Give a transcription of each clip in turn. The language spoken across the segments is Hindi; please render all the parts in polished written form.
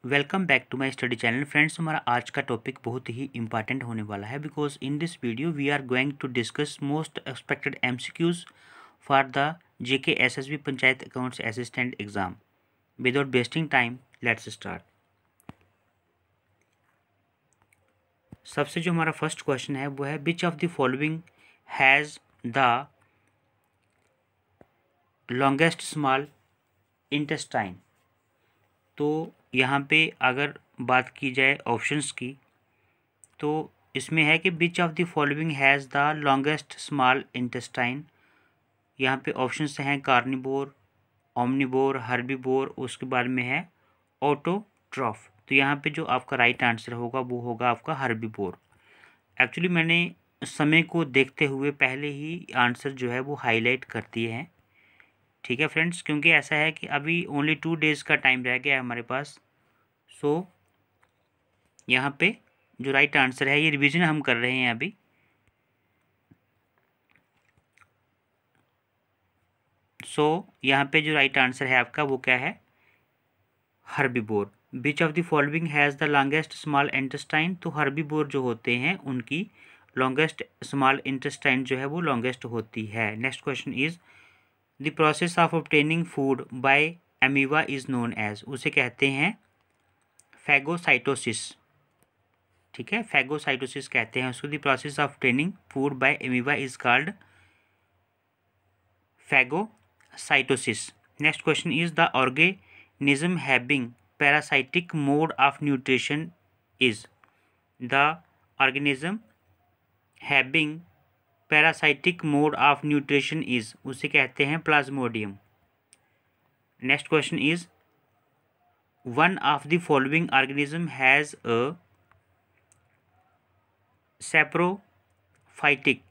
Welcome back to my study channel friends. हमारा आज का टॉपिक बहुत ही इंपॉर्टेंट होने वाला है because in this video we are going to discuss most expected MCQs for the JK SSB panchayat accounts assistant exam. Without wasting time let's start. सबसे जो हमारा फर्स्ट क्वेश्चन है वो है which of the following has the longest small intestine. तो यहाँ पे अगर बात की जाए ऑप्शंस की तो इसमें है कि विच of the following has the longest small intestine. यहाँ पे ऑप्शंस हैं कार्निवोर, ओमनिवोर, हर्बीवोर, उसके बाद में है ऑटोट्रॉफ। तो यहाँ पे जो आपका राइट आंसर होगा वो होगा आपका हर्बीवोर। एक्चुअली मैंने समय को देखते हुए पहले ही आंसर जो है वो हाईलाइट कर दिए हैं, ठीक है फ्रेंड्स, क्योंकि ऐसा है कि अभी ओनली 2 डेज़ का टाइम रह गया है हमारे पास। सो यहाँ पे जो राइट आंसर है, ये रिवीजन हम कर रहे हैं अभी। यहाँ पे जो राइट आंसर है आपका वो क्या है, herbivore. Which of the following has the longest small intestine. तो हर्बीवोर जो होते हैं उनकी लॉन्गेस्ट स्मॉल इंटेस्टाइन जो है वो लॉन्गेस्ट होती है। Next question is the process of obtaining food by amoeba is known as. उसे कहते हैं फैगोसाइटोसिस, ठीक है, फैगोसाइटोसिस कहते हैं उसको। The process of obtaining food by amoeba is called phagocytosis. Next question is the organism having parasitic mode of nutrition is. The organism having parasitic mode of nutrition is, उसे कहते हैं Plasmodium. Next question is one of the following organism has a saprophytic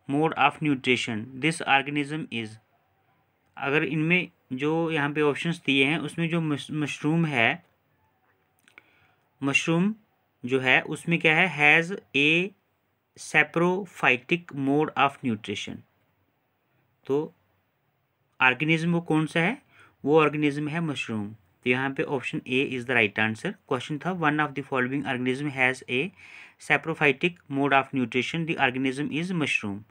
mode of nutrition, this organism is. अगर इनमें जो यहाँ पे ऑप्शंस दिए हैं उसमें जो मशरूम है, मशरूम जो है उसमें क्या है, has a saprophytic mode of nutrition. तो ऑर्गेनिज्म वो कौन सा है, वो ऑर्गेनिज्म है मशरूम। तो यहाँ पे option A is the right answer. Question था one of the following organism has a saprophytic mode of nutrition, the organism is mushroom.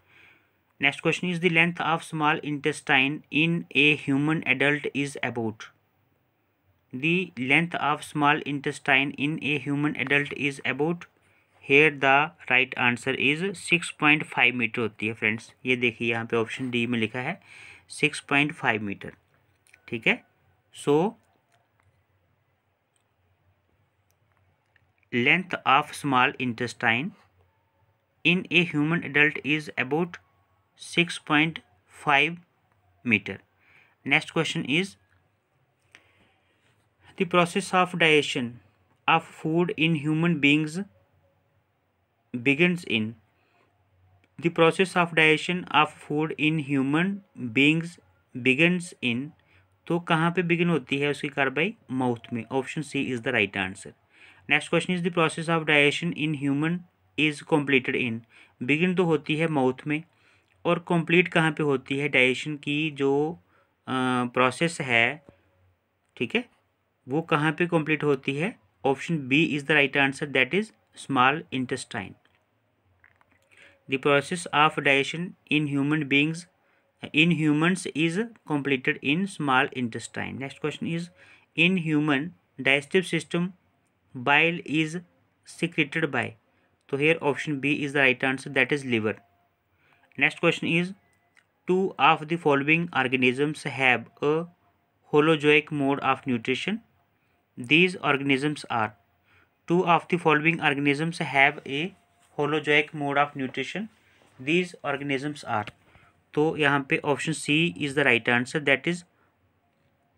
Next question is the length of small intestine in a human adult is about. The length of small intestine in a human adult is about, here the right answer is 6.5 metre होती है फ्रेंड्स। ये देखिए यहाँ पे ऑप्शन डी में लिखा है 6.5 मीटर, ठीक है। So length of small intestine in a human adult is about 6.5 meter. Next question is the process of digestion of food in human beings begins in। the process of digestion of food in human beings begins in। तो कहाँ पे बिगिन होती है उसकी कार्रवाई, माउथ में। Option C is the right answer. Next question is the process of digestion in human is completed in. Begin तो होती है माउथ में और कंप्लीट कहाँ पे होती है, डाइजेशन की जो प्रोसेस है, ठीक है, वो कहाँ पे कंप्लीट होती है। Option B is the right answer, that is small intestine. The process of digestion in humans is completed in small intestine. Next question is in human digestive system bile is secreted by। तो here option B is the right answer, that is liver. Next question is two of the following organisms have a holozoic mode of nutrition. These organisms are, two of the following organisms have a holozoic mode of nutrition, these organisms are। तो यहाँ पे option C is the right answer, that is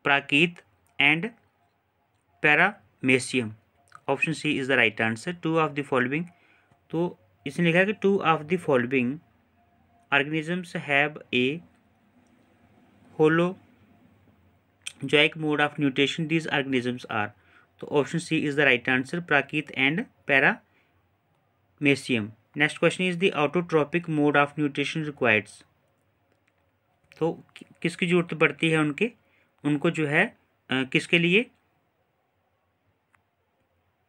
प्राकीत and paramecium. Option C is the right answer. Two of the following, तो इसने लिखा है कि two of the following organisms have a holozoic mode of nutrition, these organisms are. तो option C is the right answer, प्राकीत and paramecium. Next question is the autotrophic mode of nutrition requires. तो किसकी जरूरत पड़ती है उनको जो है किसके लिए,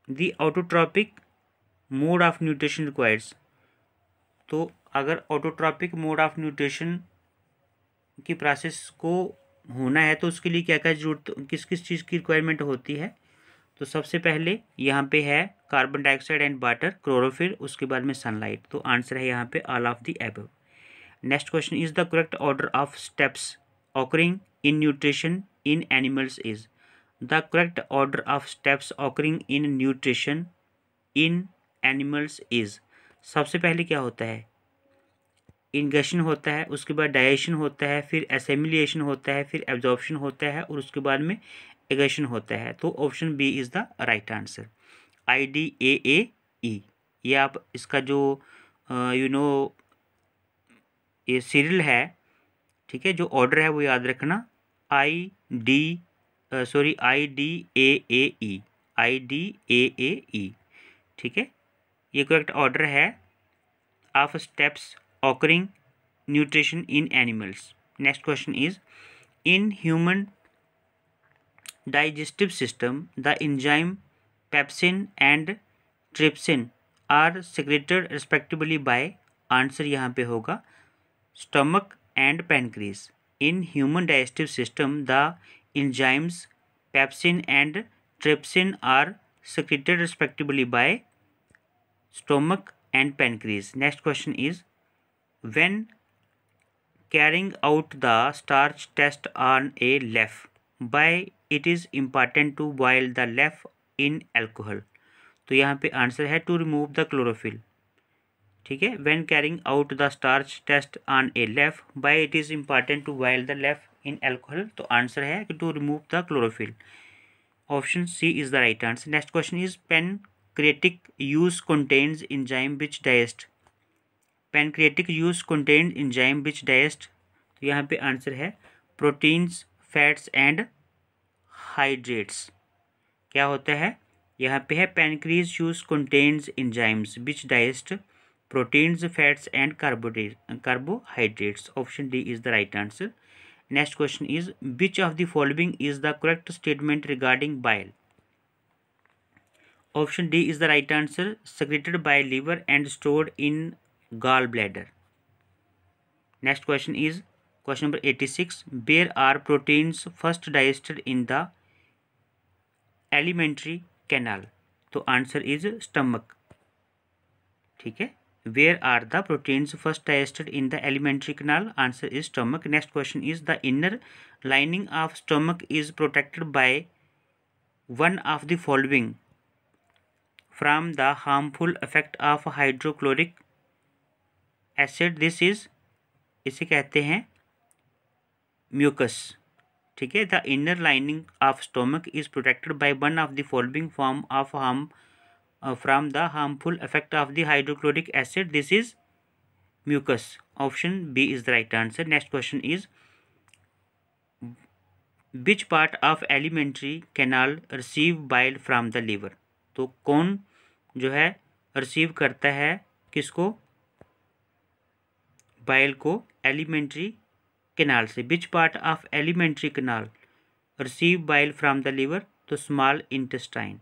the autotrophic mode of nutrition requires. तो अगर ऑटोट्रॉपिक मोड ऑफ न्यूट्रिशन की प्रोसेस को होना है तो उसके लिए क्या क्या जरूरत, किस किस चीज़ की रिक्वायरमेंट होती है। तो सबसे पहले यहाँ पे है carbon dioxide and water, chlorophyll, उसके बाद में सनलाइट। तो आंसर है यहाँ पे all of the above. Next question is the correct order of steps occurring in nutrition in animals is. The correct order of steps occurring in nutrition in animals is. सबसे पहले क्या होता है, इंगेशन होता है, उसके बाद डाइजेशन होता है, फिर एसिमिलेशन होता है, फिर एब्जॉर्प्शन होता है और उसके बाद में एगेशन होता है। तो option B is the right answer, IDAAE। ये आप इसका जो ये सीरियल है, ठीक है, जो ऑर्डर है वो याद रखना, IDAAE, ठीक है। ये करेक्ट ऑर्डर है of steps occurring nutrition in animals. Next question is in human digestive system the enzyme pepsin and trypsin are secreted respectively by। Answer यहाँ पे होगा stomach and pancreas। in human digestive system the enzymes pepsin and trypsin are secreted respectively by stomach and pancreas। next question is when carrying out the starch test on a leaf by it is important to boil the leaf in alcohol। तो यहाँ पे आंसर है टू रिमूव द क्लोरोफिल, ठीक है। When carrying out the starch test on a leaf by it is important to boil the leaf in alcohol. तो आंसर है कि to remove the chlorophyll. Option C is the right answer. Next question is pancreatic juice contains enzyme which digest. Pancreatic juice contains enzyme which digest. तो यहाँ पे आंसर है प्रोटीन्स, फैट्स एंड हाइड्रेट्स। क्या होता है, यहाँ पे है pancreas juice contains enzymes which digest proteins, fats and carbohydrates. Option D is the right answer. Next question is which of the following is the correct statement regarding bile. Option D is the right answer, secreted by liver and stored in gall bladder. Next question is question number 86 where are proteins first digested in the elementary canal. तो आंसर इज स्टमक, ठीक है। Where are the proteins first digested in the elementary canal, answer is stomach. Next question is the inner lining of stomach is protected by one of the following from the harmful effect of hydrochloric acid. This is, इसे कहते हैं म्यूकस, ठीक है। The inner lining of stomach is protected by one of the following form of harm from the harmful effect of the hydrochloric acid. This is mucus. Option B is the right answer. Next question is which part of elementary canal receive bile from the liver. तो कौन जो है रिसीव करता है किसको, बाइल को, एलिमेंट्री कैनाल से। Which part of elementary canal receive bile from the liver. तो small intestine,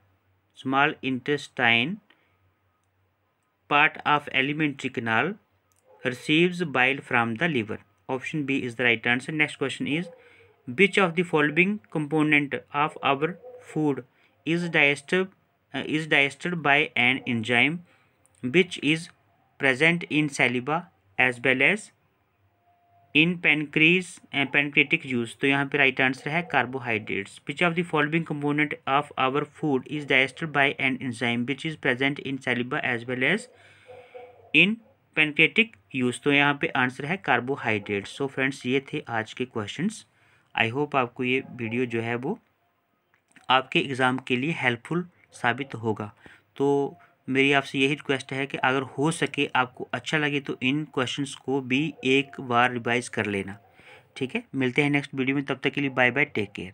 small intestine part of elementary canal receives bile from the liver. Option B is the right answer. Next question is which of the following component of our food is digested by an enzyme which is present in saliva as well as in pancreatic juice. तो यहाँ पे राइट आंसर है carbohydrates. Which of the following component of our food is digested by an enzyme which is present in saliva as well as in pancreatic juice. तो यहाँ पे आंसर है कार्बोहाइड्रेट्स। सो फ्रेंड्स, ये थे आज के क्वेश्चंस। आई होप आपको ये वीडियो जो है वो आपके एग्ज़ाम के लिए हेल्पफुल साबित होगा। तो मेरी आपसे यही रिक्वेस्ट है कि अगर हो सके, आपको अच्छा लगे तो इन क्वेश्चंस को भी एक बार रिवाइज कर लेना, ठीक है। मिलते हैं नेक्स्ट वीडियो में, तब तक के लिए बाय बाय, टेक केयर।